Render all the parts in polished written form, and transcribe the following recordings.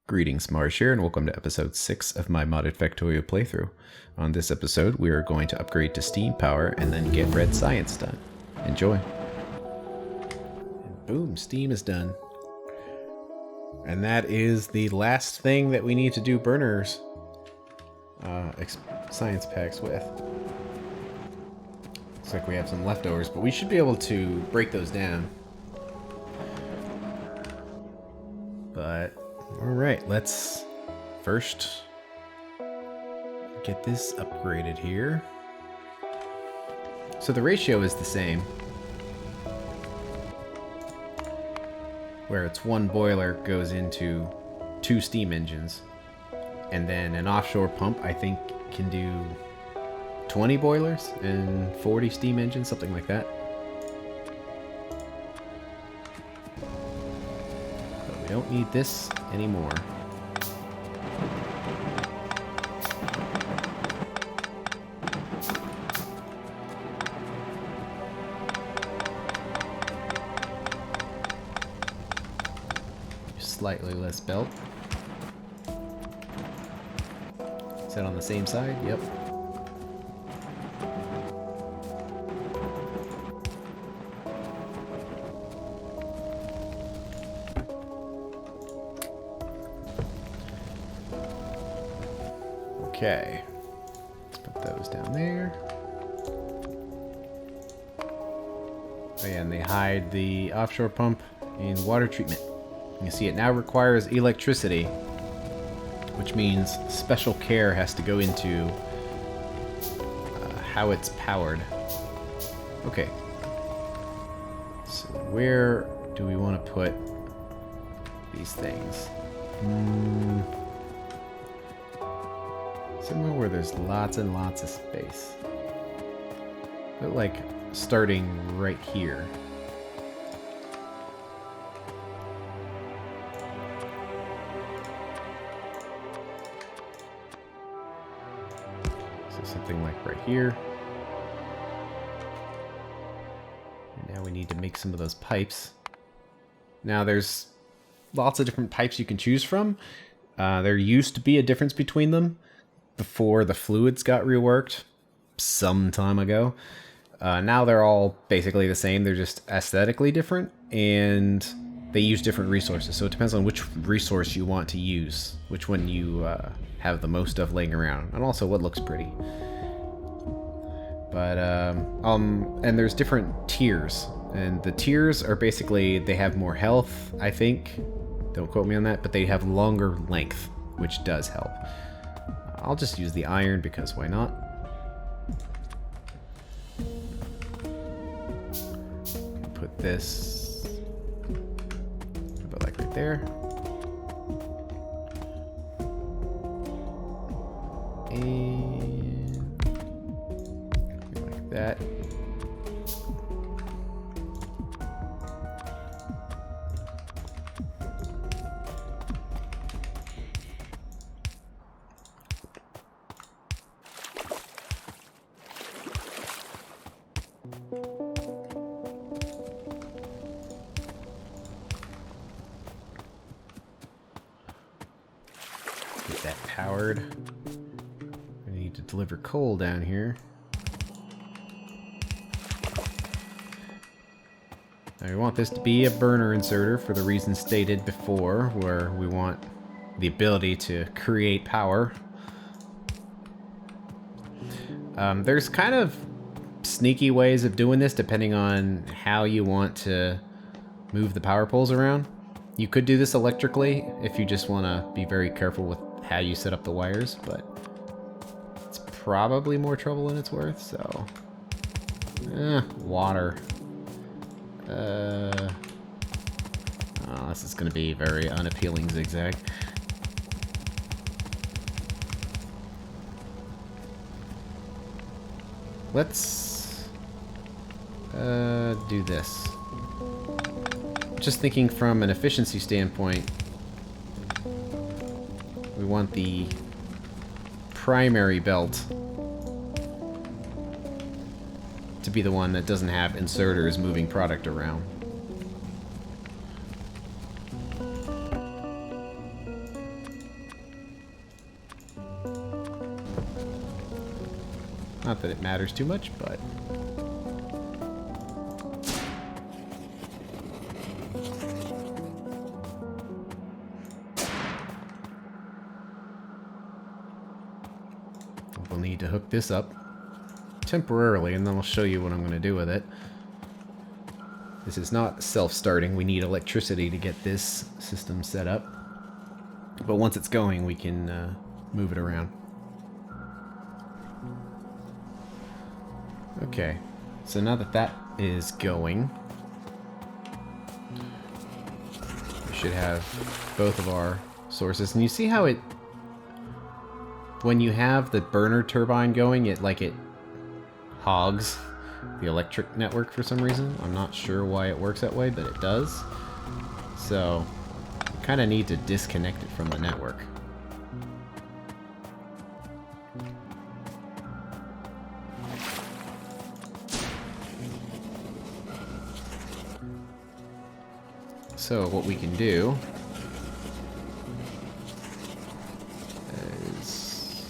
Greetings, Marsh here, and welcome to episode 6 of my modded Factorio playthrough. On this episode, we are going to upgrade to steam power and then get red science done. Enjoy. And boom, steam is done. And that is the last thing that we need to do burners science packs with. Looks like we have some leftovers, but we should be able to break those down. But alright, let's first get this upgraded here. So the ratio is the same, where it's one boiler goes into 2 steam engines, and then an offshore pump I think can do 20 boilers and 40 steam engines, something like that. But we don't need this anymore. Slightly less belt. Is that on the same side? Yep. Okay. Let's put those down there. Oh yeah, and they hide the offshore pump in water treatment. You can see it now requires electricity, which means special care has to go into how it's powered. Okay. So where do we want to put these things? Somewhere where there's lots and lots of space. But like starting right here. Something like right here. And now we need to make some of those pipes. Now there's lots of different pipes you can choose from. There used to be a difference between them before the fluids got reworked some time ago. Now they're all basically the same. They're just aesthetically different, and they use different resources. So it depends on which resource you want to use, which one you have the most of laying around, and also what looks pretty. But and there's different tiers, and the tiers are basically, they have more health, I think. Don't quote me on that, but they have longer length, which does help. I'll just use the iron because why not? Put this about like right there. And like that. Get that powered. I need to deliver coal down here. Now we want this to be a burner inserter for the reasons stated before, where we want the ability to create power. There's kind of sneaky ways of doing this depending on how you want to move the power poles around. You could do this electrically if you just want to be very careful with how you set up the wires, but it's probably more trouble than it's worth, so... water. Oh, this is going to be very unappealing zigzag. Let's do this. Just thinking from an efficiency standpoint, we want the primary belt to be the one that doesn't have inserters moving product around. Not that it matters too much, but... we'll need to hook this up temporarily, and then I'll show you what I'm going to do with it. This is not self-starting. We need electricity to get this system set up. But once it's going, we can move it around. Okay, so now that that is going, we should have both of our sources. And you see how it, when you have the burner turbine going, it hogs the electric network for some reason. I'm not sure why it works that way, but it does. So, you kind of need to disconnect it from the network. So, what we can do is...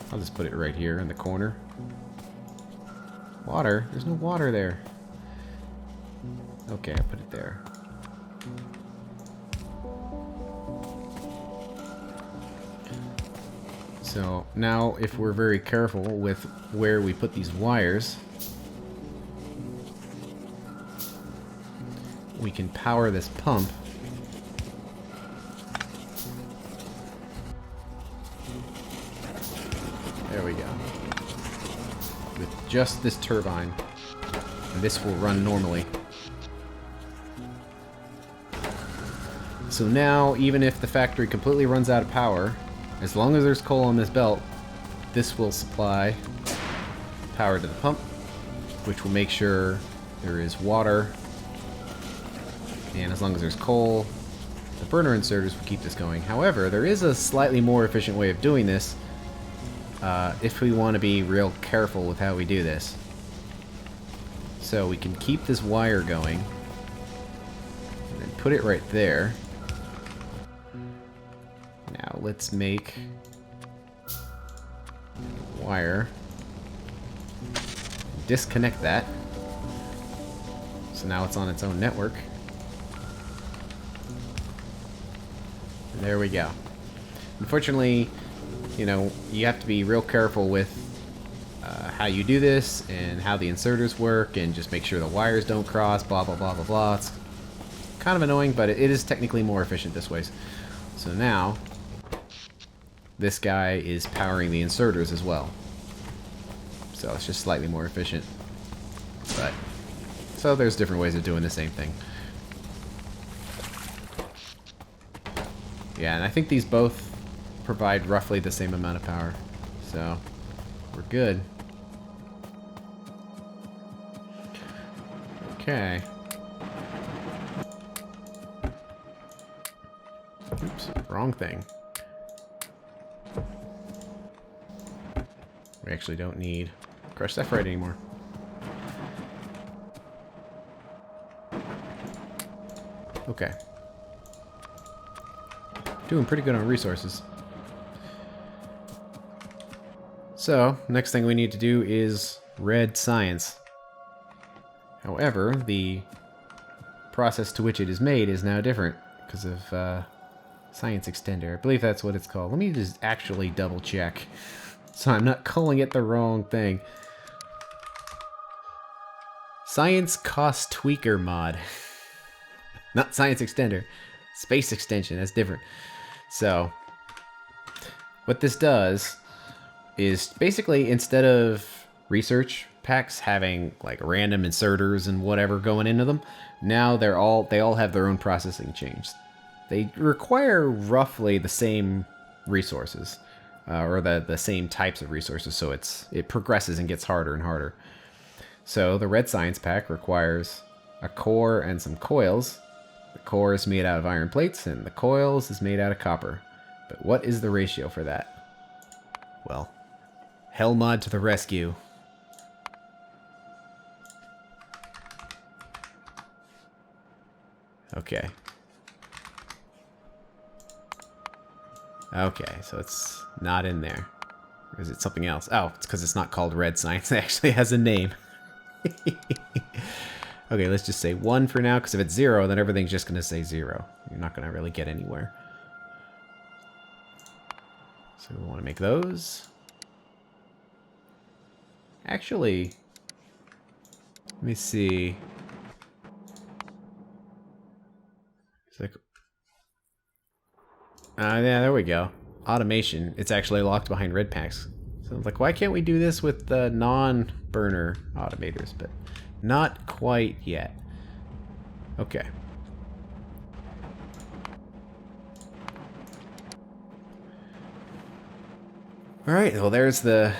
I'll just put it right here in the corner. Water? There's no water there. Okay, I'll put it there. So now if we're very careful with where we put these wires, we can power this pump. There we go. With just this turbine. And this will run normally. So now, even if the factory completely runs out of power, as long as there's coal on this belt, this will supply power to the pump, which will make sure there is water. And as long as there's coal, the burner inserters will keep this going. However, there is a slightly more efficient way of doing this. If we want to be real careful with how we do this. So we can keep this wire going and then put it right there. Now let's make a wire, disconnect that, so now it's on its own network. And there we go. Unfortunately, you know, you have to be real careful with how you do this and how the inserters work, and just make sure the wires don't cross, blah blah blah blah blah. It's kind of annoying, but it is technically more efficient this way. So now this guy is powering the inserters as well, so it's just slightly more efficient. But so there's different ways of doing the same thing. Yeah, and I think these both provide roughly the same amount of power, so we're good. Okay. Oops, wrong thing. We actually don't need crushed sapphire anymore. Okay. Doing pretty good on resources. So, next thing we need to do is red science. However, the process to which it is made is now different because of science extender. I believe that's what it's called. Let me just actually double check so I'm not calling it the wrong thing. Science cost tweaker mod. Not science extender. Space extension, that's different. So, what this does is basically, instead of research packs having like random inserters and whatever going into them, now they all have their own processing chains. They require roughly the same resources, or the same types of resources, so it progresses and gets harder and harder. So the red science pack requires a core and some coils. The core is made out of iron plates and the coils is made out of copper. But what is the ratio for that? Well, hell mod to the rescue. Okay. Okay, so it's not in there. Or is it something else? Oh, it's because it's not called red science. It actually has a name. Okay, let's just say 1 for now, because if it's 0, then everything's just going to say 0. You're not going to really get anywhere. So we want to make those. Actually, let me see. It's like, yeah, there we go. Automation. It's actually locked behind red packs. So I'm like, why can't we do this with the non-burner automators? But not quite yet. Okay. All right, well, there's the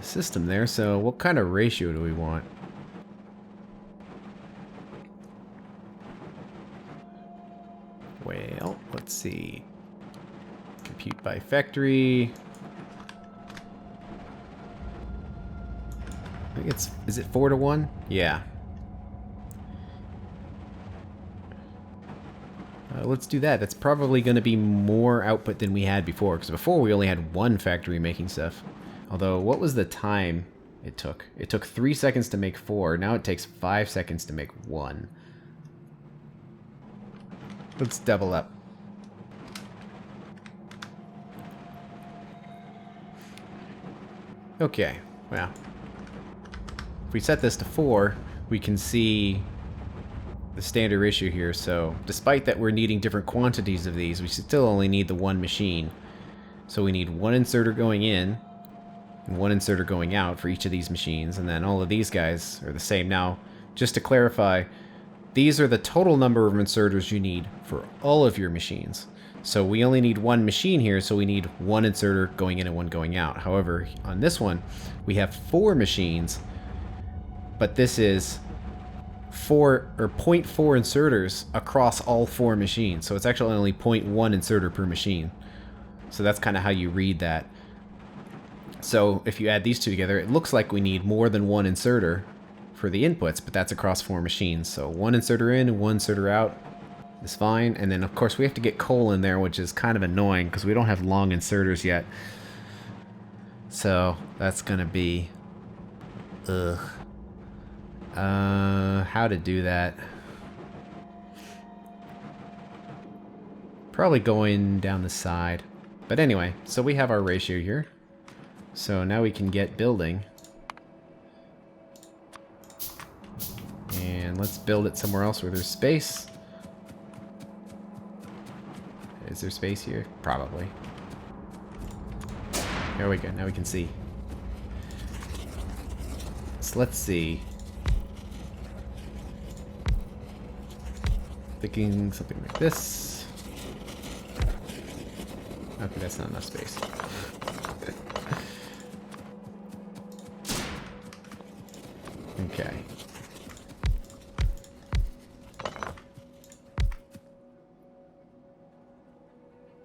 system there. So what kind of ratio do we want? Well, let's see. Compute by factory. I think it's, is it 4 to 1? Yeah. Let's do that. That's probably going to be more output than we had before, because before we only had 1 factory making stuff. Although, what was the time it took? It took 3 seconds to make 4. Now it takes 5 seconds to make 1. Let's double up. Okay, well. If we set this to 4, we can see the standard ratio here. So despite that we're needing different quantities of these, we still only need the 1 machine. So we need 1 inserter going in and 1 inserter going out for each of these machines, and then all of these guys are the same. Now, just to clarify, these are the total number of inserters you need for all of your machines. So we only need 1 machine here, so we need 1 inserter going in and 1 going out. However, on this one, we have 4 machines, but this is 4 or 0.4 inserters across all 4 machines. So it's actually only 0.1 inserter per machine. So that's kind of how you read that. So if you add these two together, it looks like we need more than 1 inserter for the inputs, but that's across 4 machines. So 1 inserter in and 1 inserter out is fine. And then of course we have to get coal in there, which is kind of annoying because we don't have long inserters yet. So that's gonna be how to do that? Probably going down the side. But anyway, so we have our ratio here. So now we can get building. And let's build it somewhere else where there's space. Is there space here? Probably. There we go. Now we can see. So let's see. Thinking something like this. Okay, that's not enough space. Okay.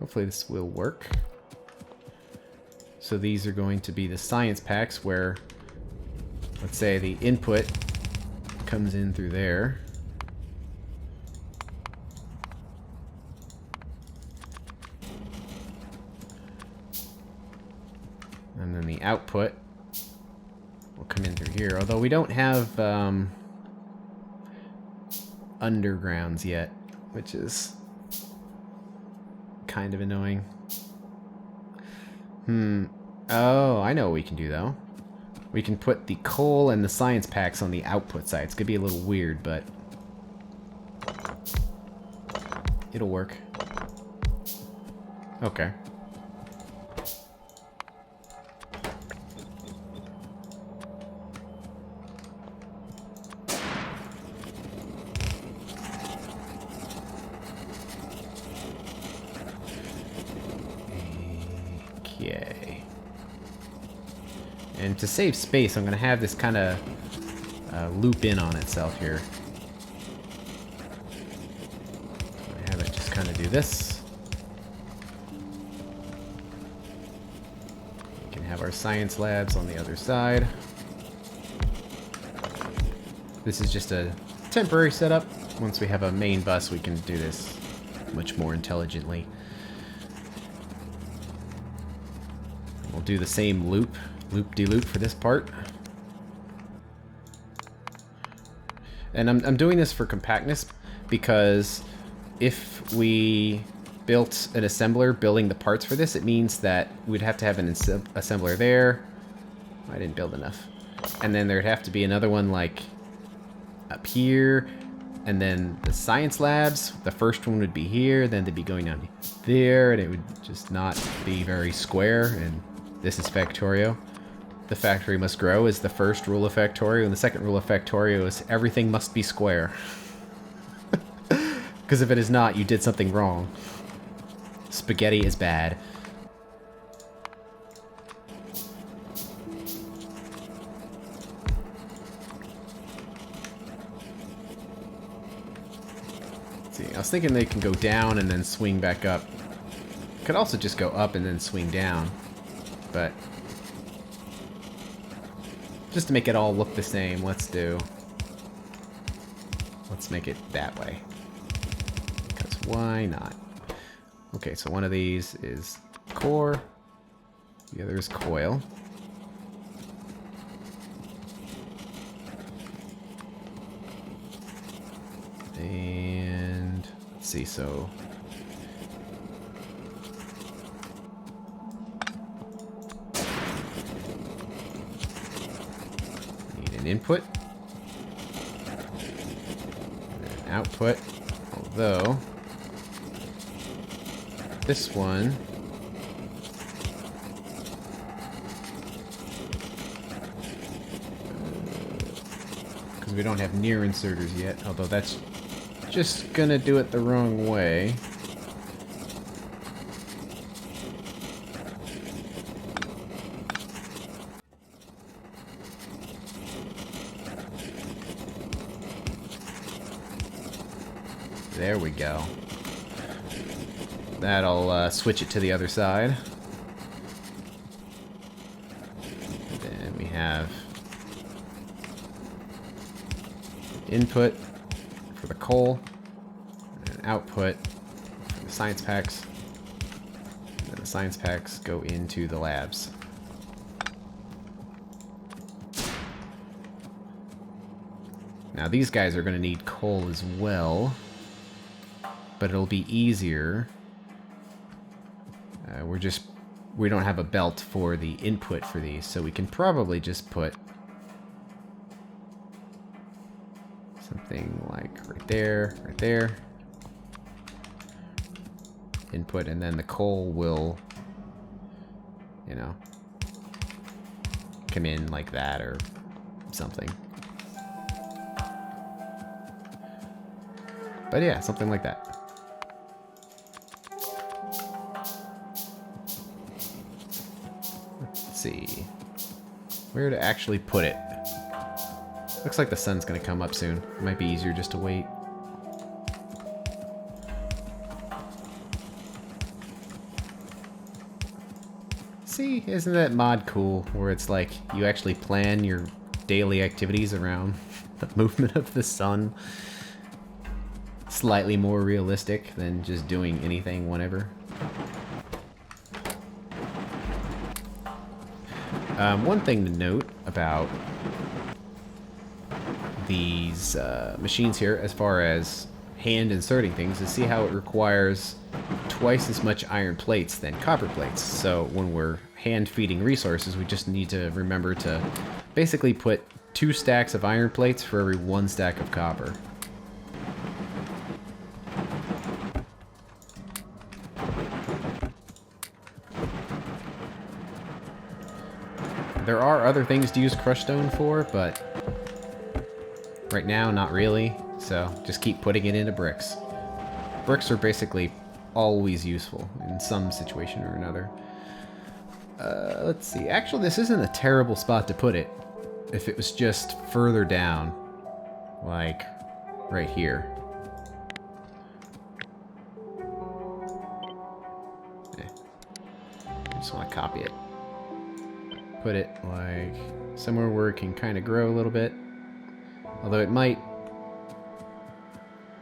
Hopefully this will work. So these are going to be the science packs where, let's say, the input comes in through there. And then the output will come in through here. Although we don't have undergrounds yet, which is kind of annoying. Oh, I know what we can do though. We can put the coal and the science packs on the output side. It's gonna be a little weird, but it'll work. Okay. Okay. And to save space, I'm going to have this kind of loop in on itself here. I have it just kind of do this. We can have our science labs on the other side. This is just a temporary setup. Once we have a main bus, we can do this much more intelligently. do the same loop-de-loop for this part. And I'm doing this for compactness because if we built an assembler building the parts for this, it means that we'd have to have an assembler there. I didn't build enough. And then there'd have to be another one like up here. And then the science labs, the first one would be here, then they'd be going down there, and it would just not be very square. And this is Factorio. The factory must grow is the first rule of Factorio, and the second rule of Factorio is everything must be square. Because if it is not, you did something wrong. Spaghetti is bad. I was thinking they can go down and then swing back up. Could also just go up and then swing down. But just to make it all look the same, let's make it that way. Because why not? Okay, so one of these is core. The other is coil. And let's see, so need an input and an output, although this one because we don't have near inserters yet, although that's just gonna do it the wrong way. There we go. That'll switch it to the other side. And then we have input for the coal, and an output for the science packs. And then the science packs go into the labs. Now these guys are going to need coal as well, but it'll be easier. We don't have a belt for the input for these, so we can probably just put something like right there. Input, and then the coal will, you know, come in like that or something. But yeah, something like that. Let's see where to actually put it. Looks like the sun's gonna come up soon. It might be easier just to wait. See, isn't that mod cool? Where it's like you actually plan your daily activities around the movement of the sun. Slightly more realistic than just doing anything whenever. One thing to note about these machines here, as far as hand inserting things, is see how it requires twice as much iron plates than copper plates. So when we're hand feeding resources, we just need to remember to basically put 2 stacks of iron plates for every 1 stack of copper. There are other things to use crushed stone for, but right now, not really. So just keep putting it into bricks. Bricks are basically always useful in some situation or another. Let's see. Actually, this isn't a terrible spot to put it. If it was just further down, like right here. I just want to copy it. Put it like somewhere where it can kind of grow a little bit. Although it might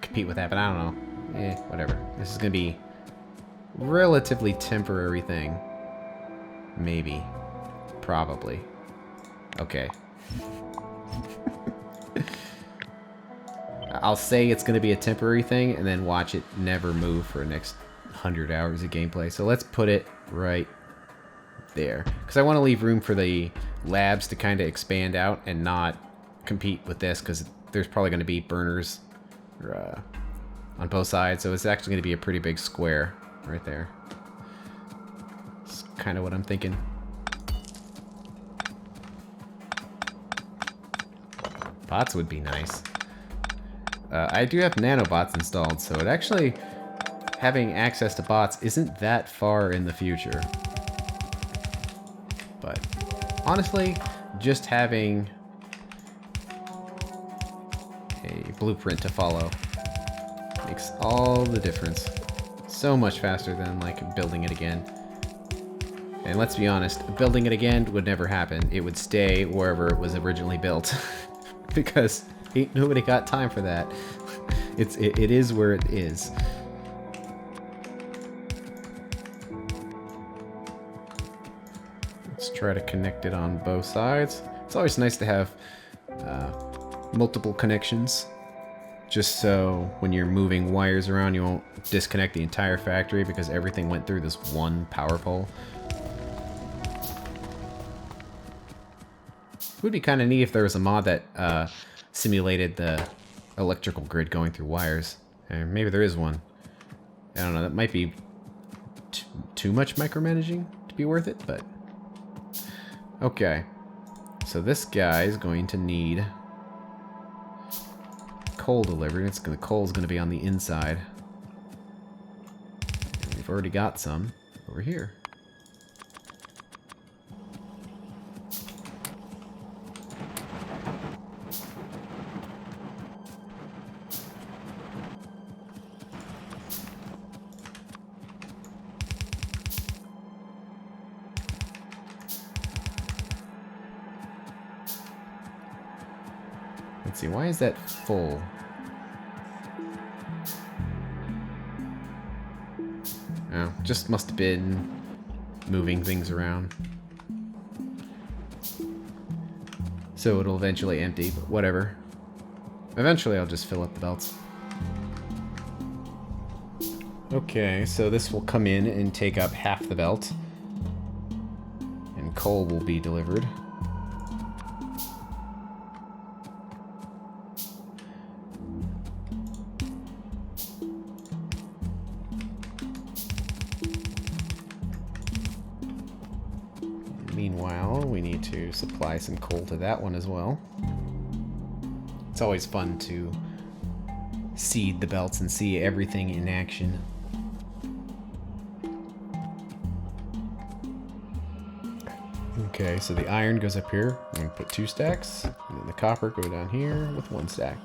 compete with that, but I don't know. Whatever. This is going to be relatively temporary thing. Maybe. Probably. Okay. I'll say it's going to be a temporary thing, and then watch it never move for the next 100 hours of gameplay. So let's put it right there. Because I want to leave room for the labs to kind of expand out and not compete with this, because there's probably going to be burners on both sides. So it's actually going to be a pretty big square right there. That's kind of what I'm thinking. Bots would be nice. I do have nanobots installed, so it actually, having access to bots isn't that far in the future. But honestly, just having a blueprint to follow makes all the difference. So much faster than like building it again. And let's be honest, building it again would never happen. It would stay wherever it was originally built. Because ain't nobody got time for that. It is where it is. Let's try to connect it on both sides. It's always nice to have multiple connections, just so when you're moving wires around you won't disconnect the entire factory because everything went through this one power pole. It would be kind of neat if there was a mod that simulated the electrical grid going through wires. And maybe there is one. I don't know, that might be too much micromanaging to be worth it, but... Okay. So this guy is going to need coal delivered. The coal's going to be on the inside. And we've already got some over here. Let's see, why is that full? Oh, just must have been moving things around. So it'll eventually empty, but whatever. Eventually I'll just fill up the belts. Okay, so this will come in and take up half the belt. And coal will be delivered. Meanwhile, we need to supply some coal to that one as well. It's always fun to seed the belts and see everything in action. Okay, so the iron goes up here. I'm going to put 2 stacks, and then the copper go down here with 1 stack.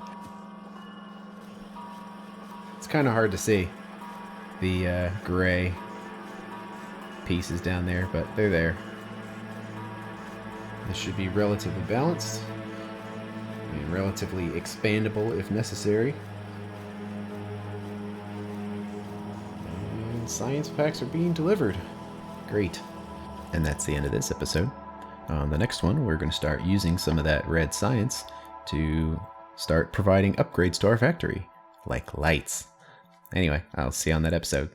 It's kind of hard to see the gray pieces down there, but they're there. This should be relatively balanced and relatively expandable if necessary. And science packs are being delivered. Great. And that's the end of this episode. On the next one, we're going to start using some of that red science to start providing upgrades to our factory, like lights. Anyway, I'll see you on that episode.